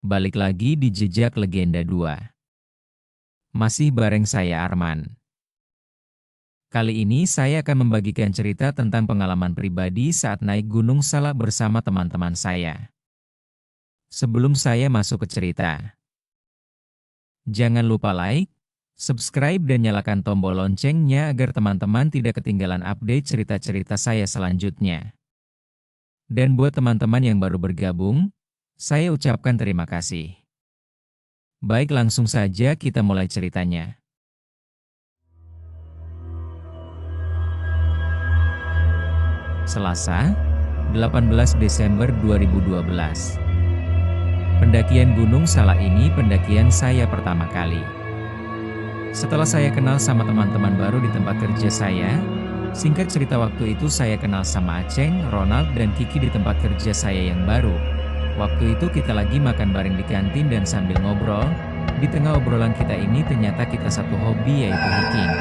Balik lagi di Jejak Legenda 2. Masih bareng saya Arman. Kali ini saya akan membagikan cerita tentang pengalaman pribadi saat naik Gunung Salak bersama teman-teman saya. Sebelum saya masuk ke cerita, jangan lupa like, subscribe dan nyalakan tombol loncengnya agar teman-teman tidak ketinggalan update cerita-cerita saya selanjutnya. Dan buat teman-teman yang baru bergabung, saya ucapkan terima kasih. Baik, langsung saja kita mulai ceritanya. Selasa, 18 Desember 2012. Pendakian Gunung Salak ini pendakian saya pertama kali. Setelah saya kenal sama teman-teman baru di tempat kerja saya, singkat cerita waktu itu saya kenal sama Aceng, Ronald, dan Kiki di tempat kerja saya yang baru. Waktu itu kita lagi makan bareng di kantin dan sambil ngobrol, di tengah obrolan kita ini ternyata kita satu hobi yaitu hiking.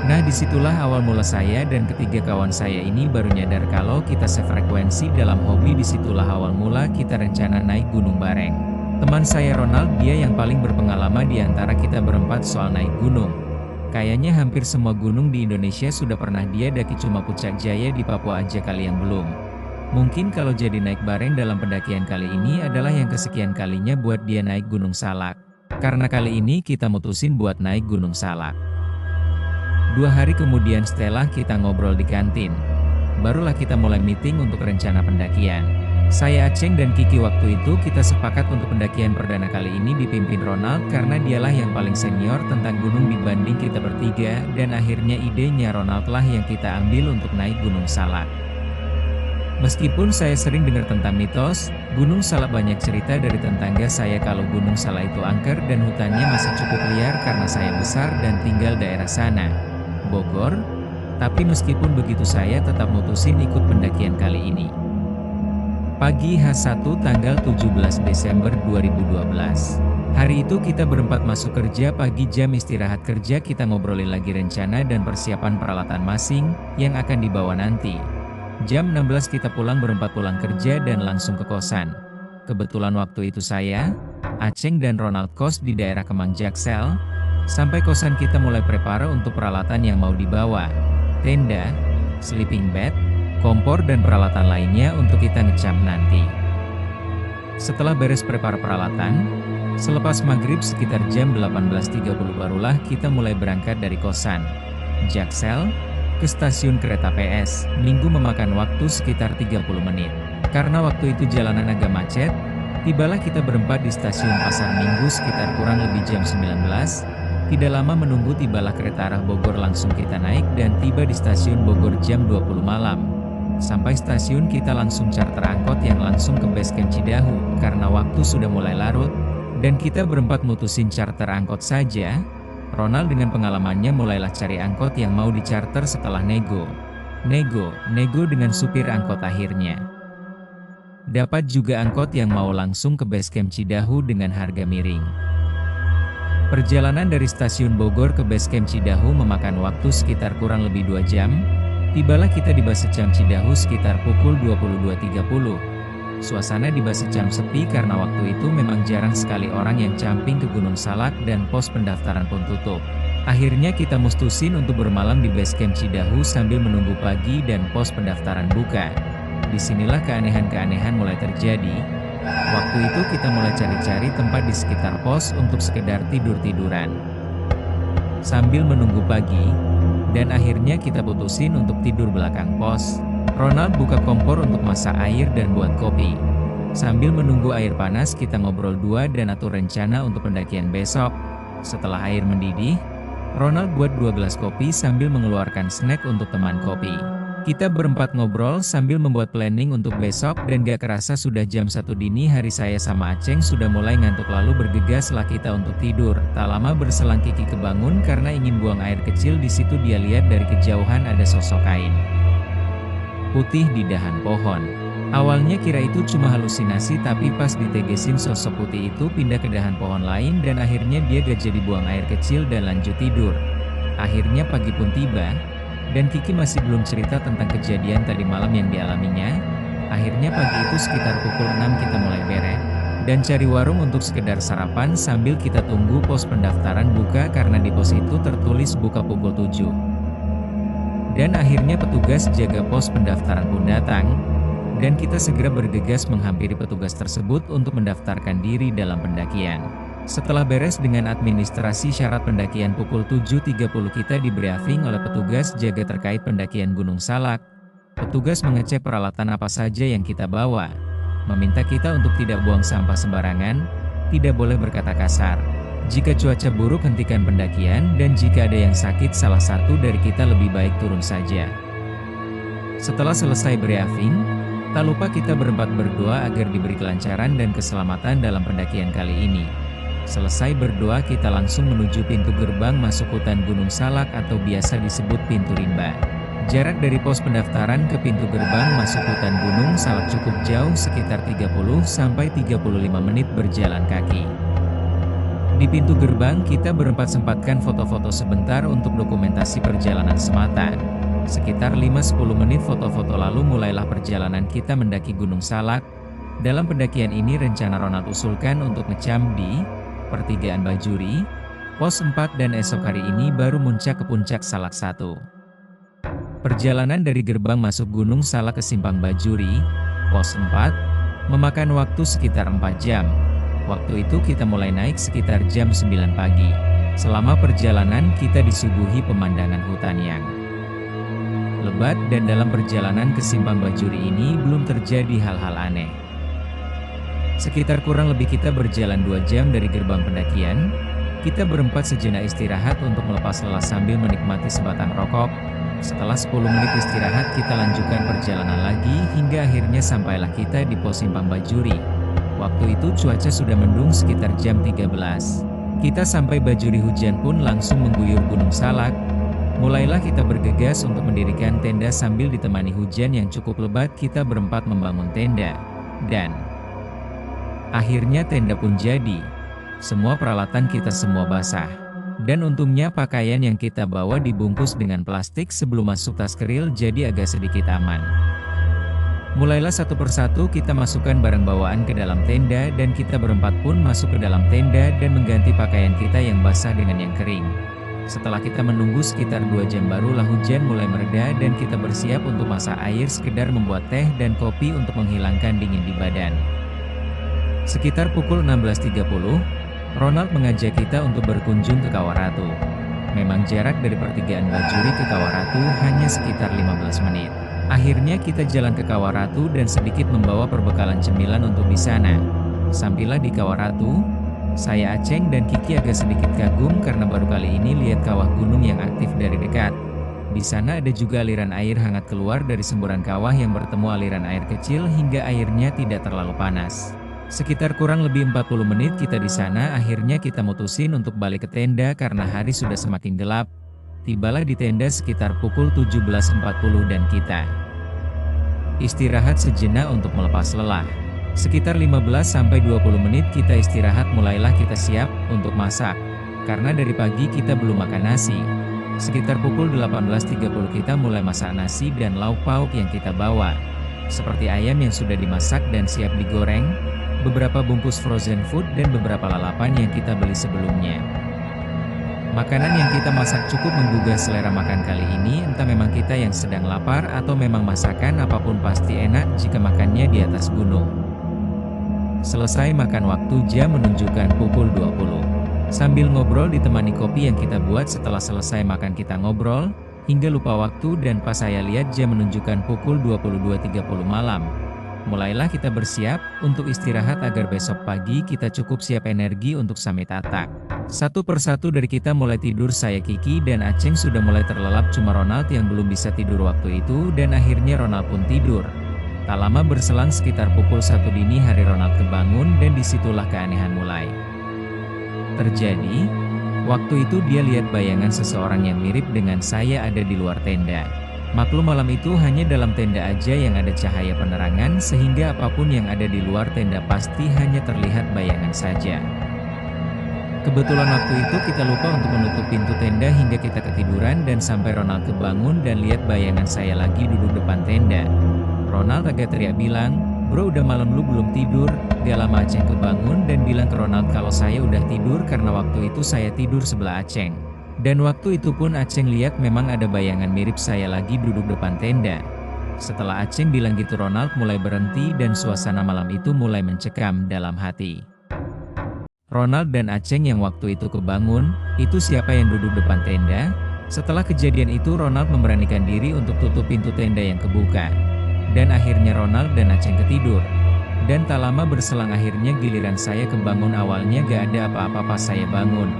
Nah, disitulah awal mula saya dan ketiga kawan saya ini baru nyadar kalau kita sefrekuensi dalam hobi. Disitulah awal mula kita rencana naik gunung bareng. Teman saya Ronald, dia yang paling berpengalaman di antara kita berempat soal naik gunung. Kayaknya hampir semua gunung di Indonesia sudah pernah dia daki, cuma Puncak Jaya di Papua aja kali yang belum. Mungkin kalau jadi naik bareng dalam pendakian kali ini adalah yang kesekian kalinya buat dia naik Gunung Salak. Karena kali ini kita mutusin buat naik Gunung Salak. 2 hari kemudian setelah kita ngobrol di kantin, barulah kita mulai meeting untuk rencana pendakian. Saya, Aceng, dan Kiki waktu itu kita sepakat untuk pendakian perdana kali ini dipimpin Ronald karena dialah yang paling senior tentang gunung dibanding kita bertiga, dan akhirnya idenya Ronald lah yang kita ambil untuk naik Gunung Salak. Meskipun saya sering dengar tentang mitos, Gunung Salak banyak cerita dari tetangga saya kalau Gunung Salak itu angker dan hutannya masih cukup liar karena saya besar dan tinggal daerah sana, Bogor. Tapi meskipun begitu saya tetap mutusin ikut pendakian kali ini. Pagi H1 tanggal 17 Desember 2012. Hari itu kita berempat masuk kerja pagi, jam istirahat kerja kita ngobrolin lagi rencana dan persiapan peralatan masing yang akan dibawa nanti. Jam 16 kita berempat pulang kerja dan langsung ke kosan. Kebetulan waktu itu saya, Aceng, dan Ronald kos di daerah Kemang Jaksel. Sampai kosan kita mulai prepare untuk peralatan yang mau dibawa. Tenda, sleeping bag, kompor dan peralatan lainnya untuk kita ngecamp nanti. Setelah beres prepare peralatan, selepas maghrib sekitar jam 18.30 barulah kita mulai berangkat dari kosan Jaksel ke stasiun kereta PS. Minggu memakan waktu sekitar 30 menit. Karena waktu itu jalanan agak macet, tibalah kita berempat di stasiun Pasar Minggu sekitar kurang lebih jam 19. Tidak lama menunggu tibalah kereta arah Bogor, langsung kita naik dan tiba di stasiun Bogor jam 20 malam. Sampai stasiun kita langsung charter angkot yang langsung ke base camp Cidahu karena waktu sudah mulai larut dan kita berempat mutusin charter angkot saja. Ronald dengan pengalamannya mulailah cari angkot yang mau dicharter setelah nego dengan supir angkot. Akhirnya dapat juga angkot yang mau langsung ke base camp Cidahu dengan harga miring. Perjalanan dari stasiun Bogor ke base camp Cidahu memakan waktu sekitar kurang lebih 2 jam. Tibalah kita di base camp Cidahu sekitar pukul 22.30. Suasana di base camp sepi karena waktu itu memang jarang sekali orang yang camping ke Gunung Salak dan pos pendaftaran pun tutup. Akhirnya kita mutusin untuk bermalam di base camp Cidahu sambil menunggu pagi dan pos pendaftaran buka. Disinilah keanehan-keanehan mulai terjadi. Waktu itu kita mulai cari-cari tempat di sekitar pos untuk sekedar tidur-tiduran sambil menunggu pagi, dan akhirnya kita putusin untuk tidur belakang pos. Ronald buka kompor untuk masak air dan buat kopi. Sambil menunggu air panas kita ngobrol dan atur rencana untuk pendakian besok. Setelah air mendidih, Ronald buat 2 gelas kopi sambil mengeluarkan snack untuk teman kopi. Kita berempat ngobrol sambil membuat planning untuk besok dan gak kerasa sudah jam 1 dini hari. Saya sama Aceng sudah mulai ngantuk lalu bergegaslah kita untuk tidur. Tak lama berselang Kiki kebangun karena ingin buang air kecil. Di situ dia lihat dari kejauhan ada sosok kain putih di dahan pohon. Awalnya kira itu cuma halusinasi, tapi pas ditegesin sosok putih itu pindah ke dahan pohon lain dan akhirnya dia gak jadi buang air kecil dan lanjut tidur. Akhirnya pagi pun tiba. Dan Kiki masih belum cerita tentang kejadian tadi malam yang dialaminya. Akhirnya pagi itu sekitar pukul 6 kita mulai dan cari warung untuk sekedar sarapan sambil kita tunggu pos pendaftaran buka karena di pos itu tertulis buka pukul 7. Dan akhirnya petugas jaga pos pendaftaran pun datang, dan kita segera bergegas menghampiri petugas tersebut untuk mendaftarkan diri dalam pendakian. Setelah beres dengan administrasi syarat pendakian pukul 7.30 kita di briefing oleh petugas jaga terkait pendakian Gunung Salak. Petugas mengecek peralatan apa saja yang kita bawa, meminta kita untuk tidak buang sampah sembarangan, tidak boleh berkata kasar. Jika cuaca buruk hentikan pendakian dan jika ada yang sakit salah satu dari kita lebih baik turun saja. Setelah selesai briefing, tak lupa kita berempat berdoa agar diberi kelancaran dan keselamatan dalam pendakian kali ini. Selesai berdoa kita langsung menuju pintu gerbang masuk hutan Gunung Salak atau biasa disebut pintu rimba. Jarak dari pos pendaftaran ke pintu gerbang masuk hutan Gunung Salak cukup jauh sekitar 30-35 menit berjalan kaki. Di pintu gerbang kita berempat sempatkan foto-foto sebentar untuk dokumentasi perjalanan semata. Sekitar 5-10 menit foto-foto lalu mulailah perjalanan kita mendaki Gunung Salak. Dalam pendakian ini rencana Ronald usulkan untuk ngecamp di Pertigaan Bajuri, pos 4 dan esok hari ini baru muncak ke puncak Salak 1. Perjalanan dari gerbang masuk Gunung Salak ke Simpang Bajuri, pos 4, memakan waktu sekitar 4 jam. Waktu itu kita mulai naik sekitar jam 9 pagi. Selama perjalanan kita disuguhi pemandangan hutan yang lebat dan dalam perjalanan ke Simpang Bajuri ini belum terjadi hal-hal aneh. Sekitar kurang lebih kita berjalan 2 jam dari gerbang pendakian, kita berempat sejenak istirahat untuk melepas lelah sambil menikmati sebatang rokok. Setelah 10 menit istirahat kita lanjutkan perjalanan lagi hingga akhirnya sampailah kita di pos Simpang Bajuri. Waktu itu cuaca sudah mendung sekitar jam 13. Kita sampai Bajuri hujan pun langsung mengguyur Gunung Salak. Mulailah kita bergegas untuk mendirikan tenda sambil ditemani hujan yang cukup lebat kita berempat membangun tenda. Dan akhirnya tenda pun jadi. Semua peralatan kita semua basah. Dan untungnya pakaian yang kita bawa dibungkus dengan plastik sebelum masuk tas keril jadi agak sedikit aman. Mulailah satu persatu kita masukkan barang bawaan ke dalam tenda dan kita berempat pun masuk ke dalam tenda dan mengganti pakaian kita yang basah dengan yang kering. Setelah kita menunggu sekitar 2 jam barulah hujan mulai mereda dan kita bersiap untuk masak air sekedar membuat teh dan kopi untuk menghilangkan dingin di badan. Sekitar pukul 16.30, Ronald mengajak kita untuk berkunjung ke Kawah Ratu. Memang jarak dari Pertigaan Bajuri ke Kawah Ratu hanya sekitar 15 menit. Akhirnya kita jalan ke Kawah Ratu dan sedikit membawa perbekalan cemilan untuk di sana. Sampailah di Kawah Ratu, saya Aceng dan Kiki agak sedikit kagum karena baru kali ini lihat kawah gunung yang aktif dari dekat. Di sana ada juga aliran air hangat keluar dari semburan kawah yang bertemu aliran air kecil hingga airnya tidak terlalu panas. Sekitar kurang lebih 40 menit kita di sana, akhirnya kita mutusin untuk balik ke tenda karena hari sudah semakin gelap. Tibalah di tenda sekitar pukul 17.40 dan kita istirahat sejenak untuk melepas lelah. Sekitar 15-20 menit kita istirahat mulailah kita siap untuk masak. Karena dari pagi kita belum makan nasi. Sekitar pukul 18.30 kita mulai masak nasi dan lauk pauk yang kita bawa. Seperti ayam yang sudah dimasak dan siap digoreng, beberapa bungkus frozen food dan beberapa lalapan yang kita beli sebelumnya. Makanan yang kita masak cukup menggugah selera makan kali ini, entah memang kita yang sedang lapar atau memang masakan apapun pasti enak jika makannya di atas gunung. Selesai makan waktu jam menunjukkan pukul 20. Sambil ngobrol ditemani kopi yang kita buat setelah selesai makan kita ngobrol, hingga lupa waktu dan pas saya lihat jam menunjukkan pukul 22.30 malam. Mulailah kita bersiap untuk istirahat agar besok pagi kita cukup siap energi untuk summit attack. Satu persatu dari kita mulai tidur, saya Kiki dan Aceng sudah mulai terlelap, cuma Ronald yang belum bisa tidur waktu itu dan akhirnya Ronald pun tidur. Tak lama berselang sekitar pukul 1 dini hari Ronald kebangun dan disitulah keanehan mulai terjadi. Waktu itu dia lihat bayangan seseorang yang mirip dengan saya ada di luar tenda. Maklum malam itu hanya dalam tenda aja yang ada cahaya penerangan sehingga apapun yang ada di luar tenda pasti hanya terlihat bayangan saja. Kebetulan waktu itu kita lupa untuk menutup pintu tenda hingga kita ketiduran dan sampai Ronald kebangun dan lihat bayangan saya lagi duduk depan tenda. Ronald agak teriak bilang, "Bro, udah malam lu belum tidur?" Gak lama Aceng kebangun dan bilang ke Ronald kalau saya udah tidur karena waktu itu saya tidur sebelah Aceng. Dan waktu itu pun Aceng lihat memang ada bayangan mirip saya lagi duduk depan tenda. Setelah Aceng bilang gitu, Ronald mulai berhenti dan suasana malam itu mulai mencekam dalam hati. Ronald dan Aceng yang waktu itu kebangun, itu siapa yang duduk depan tenda? Setelah kejadian itu Ronald memberanikan diri untuk tutup pintu tenda yang kebuka. Dan akhirnya Ronald dan Aceng ketidur. Dan tak lama berselang akhirnya giliran saya kebangun. Awalnya gak ada apa-apa pas saya bangun.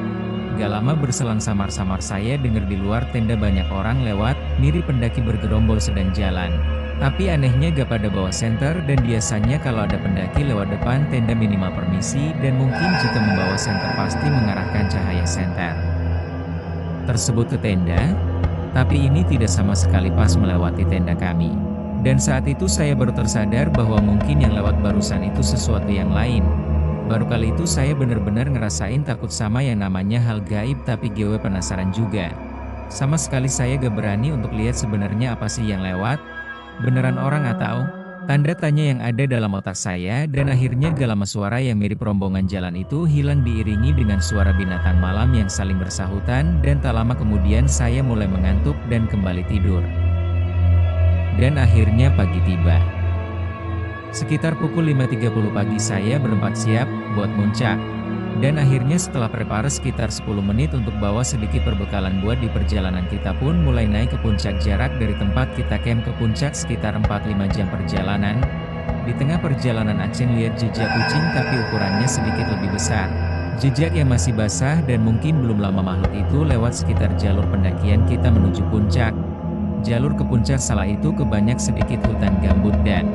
Gak lama berselang samar-samar saya dengar di luar tenda banyak orang lewat, mirip pendaki bergerombol sedang jalan. Tapi anehnya gak pada bawa senter dan biasanya kalau ada pendaki lewat depan tenda minimal permisi dan mungkin jika membawa senter pasti mengarahkan cahaya senter tersebut ke tenda. Tapi ini tidak sama sekali pas melewati tenda kami. Dan saat itu saya baru tersadar bahwa mungkin yang lewat barusan itu sesuatu yang lain. Baru kali itu saya benar-benar ngerasain takut sama yang namanya hal gaib, tapi gue penasaran juga. Sama sekali saya gak berani untuk lihat sebenarnya apa sih yang lewat. Beneran orang atau? Tanda tanya yang ada dalam otak saya, dan akhirnya gak lama suara yang mirip rombongan jalan itu hilang diiringi dengan suara binatang malam yang saling bersahutan, dan tak lama kemudian saya mulai mengantuk dan kembali tidur. Dan akhirnya pagi tiba. Sekitar pukul 5.30 pagi saya berempat siap buat muncak. Dan akhirnya setelah prepare sekitar 10 menit untuk bawa sedikit perbekalan buat di perjalanan, kita pun mulai naik ke puncak. Jarak dari tempat kita camp ke puncak sekitar 4-5 jam perjalanan. Di tengah perjalanan Aceng lihat jejak kucing tapi ukurannya sedikit lebih besar. Jejak yang masih basah dan mungkin belum lama makhluk itu lewat sekitar jalur pendakian kita menuju puncak. Jalur ke puncak salah itu kebanyak sedikit hutan gambut dan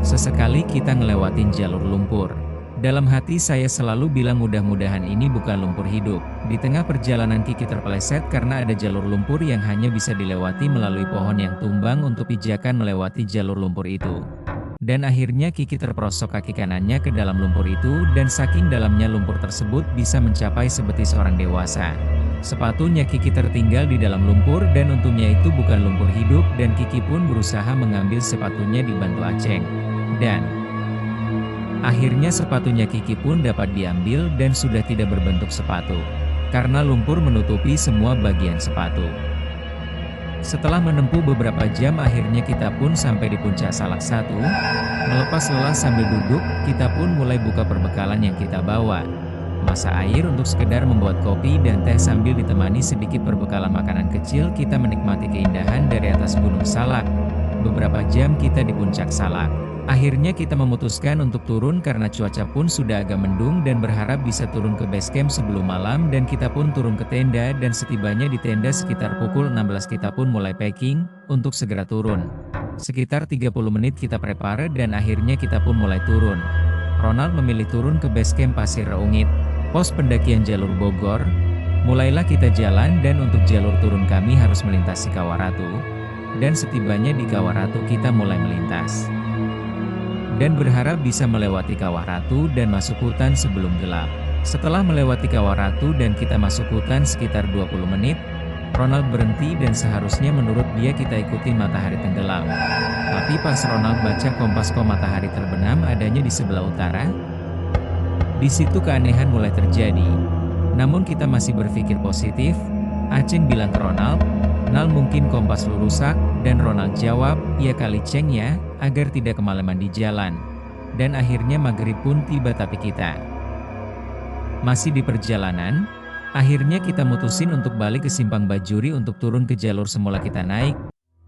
sesekali kita ngelewatin jalur lumpur. Dalam hati saya selalu bilang mudah-mudahan ini bukan lumpur hidup. Di tengah perjalanan Kiki terpeleset karena ada jalur lumpur yang hanya bisa dilewati melalui pohon yang tumbang untuk pijakan melewati jalur lumpur itu. Dan akhirnya Kiki terperosok kaki kanannya ke dalam lumpur itu, dan saking dalamnya lumpur tersebut bisa mencapai sebetis orang dewasa. Sepatunya Kiki tertinggal di dalam lumpur dan untungnya itu bukan lumpur hidup, dan Kiki pun berusaha mengambil sepatunya dibantu Aceng. Dan akhirnya sepatunya Kiki pun dapat diambil dan sudah tidak berbentuk sepatu. Karena lumpur menutupi semua bagian sepatu. Setelah menempuh beberapa jam akhirnya kita pun sampai di puncak Salak 1. Melepas lelah sambil duduk, kita pun mulai buka perbekalan yang kita bawa. Masak air untuk sekedar membuat kopi dan teh sambil ditemani sedikit perbekalan makanan kecil. Kita menikmati keindahan dari atas Gunung Salak. Beberapa jam kita di puncak Salak. Akhirnya kita memutuskan untuk turun karena cuaca pun sudah agak mendung dan berharap bisa turun ke base camp sebelum malam, dan kita pun turun ke tenda dan setibanya di tenda sekitar pukul 16 kita pun mulai packing untuk segera turun. Sekitar 30 menit kita prepare dan akhirnya kita pun mulai turun. Ronald memilih turun ke base camp Pasir Reungit, pos pendakian jalur Bogor. Mulailah kita jalan dan untuk jalur turun kami harus melintasi Kawah Ratu. Dan setibanya di Kawah Ratu kita mulai melintas. Dan berharap bisa melewati Kawah Ratu dan masuk hutan sebelum gelap. Setelah melewati Kawah Ratu dan kita masuk hutan sekitar 20 menit, Ronald berhenti dan seharusnya menurut dia kita ikuti matahari tenggelam. Tapi pas Ronald baca kompas kok matahari terbenam adanya di sebelah utara. Di situ keanehan mulai terjadi. Namun kita masih berpikir positif. Aceng bilang ke Ronald, "Nal, mungkin kompas lu rusak," dan Ronald jawab, "Ya kali Ceng ya, agar tidak kemalaman di jalan." Dan akhirnya maghrib pun tiba tapi kita masih di perjalanan. Akhirnya kita mutusin untuk balik ke Simpang Bajuri untuk turun ke jalur semula kita naik.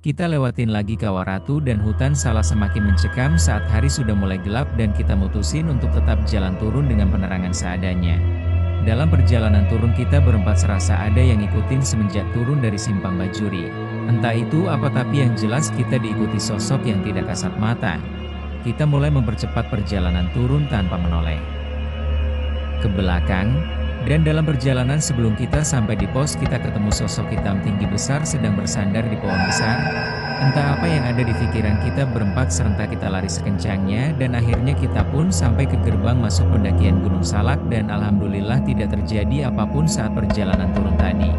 Kita lewatin lagi Kawah Ratu dan hutan Salak semakin mencekam saat hari sudah mulai gelap, dan kita mutusin untuk tetap jalan turun dengan penerangan seadanya. Dalam perjalanan turun kita berempat serasa ada yang ngikutin semenjak turun dari Simpang Bajuri. Entah itu apa tapi yang jelas kita diikuti sosok yang tidak kasat mata. Kita mulai mempercepat perjalanan turun tanpa menoleh ke belakang. Dan dalam perjalanan sebelum kita sampai di pos kita ketemu sosok hitam tinggi besar sedang bersandar di pohon besar. Entah apa yang ada di pikiran kita berempat serentak kita lari sekencangnya, dan akhirnya kita pun sampai ke gerbang masuk pendakian Gunung Salak, dan alhamdulillah tidak terjadi apapun saat perjalanan turun tadi.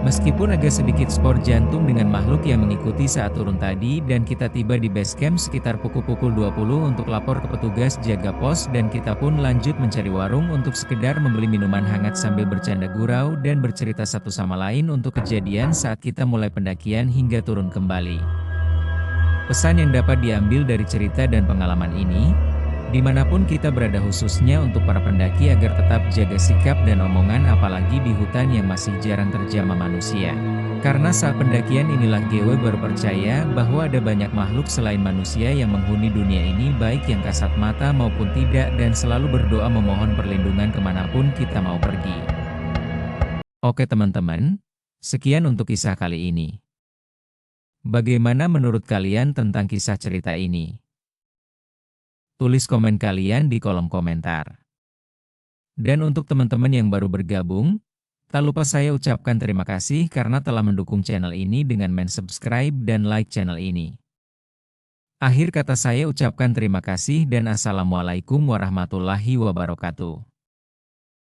Meskipun agak sedikit skor jantung dengan makhluk yang mengikuti saat turun tadi dan kita tiba di base camp sekitar pukul 20 untuk lapor ke petugas jaga pos dan kita pun lanjut mencari warung untuk sekedar membeli minuman hangat sambil bercanda gurau dan bercerita satu sama lain untuk kejadian saat kita mulai pendakian hingga turun kembali. Pesan yang dapat diambil dari cerita dan pengalaman ini, dimanapun kita berada khususnya untuk para pendaki agar tetap jaga sikap dan omongan apalagi di hutan yang masih jarang terjamah manusia. Karena saat pendakian inilah GW baru percaya bahwa ada banyak makhluk selain manusia yang menghuni dunia ini baik yang kasat mata maupun tidak dan selalu berdoa memohon perlindungan kemanapun kita mau pergi. Oke teman-teman, sekian untuk kisah kali ini. Bagaimana menurut kalian tentang kisah cerita ini? Tulis komen kalian di kolom komentar. Dan untuk teman-teman yang baru bergabung, tak lupa saya ucapkan terima kasih karena telah mendukung channel ini dengan subscribe dan like channel ini. Akhir kata saya ucapkan terima kasih dan Assalamualaikum warahmatullahi wabarakatuh.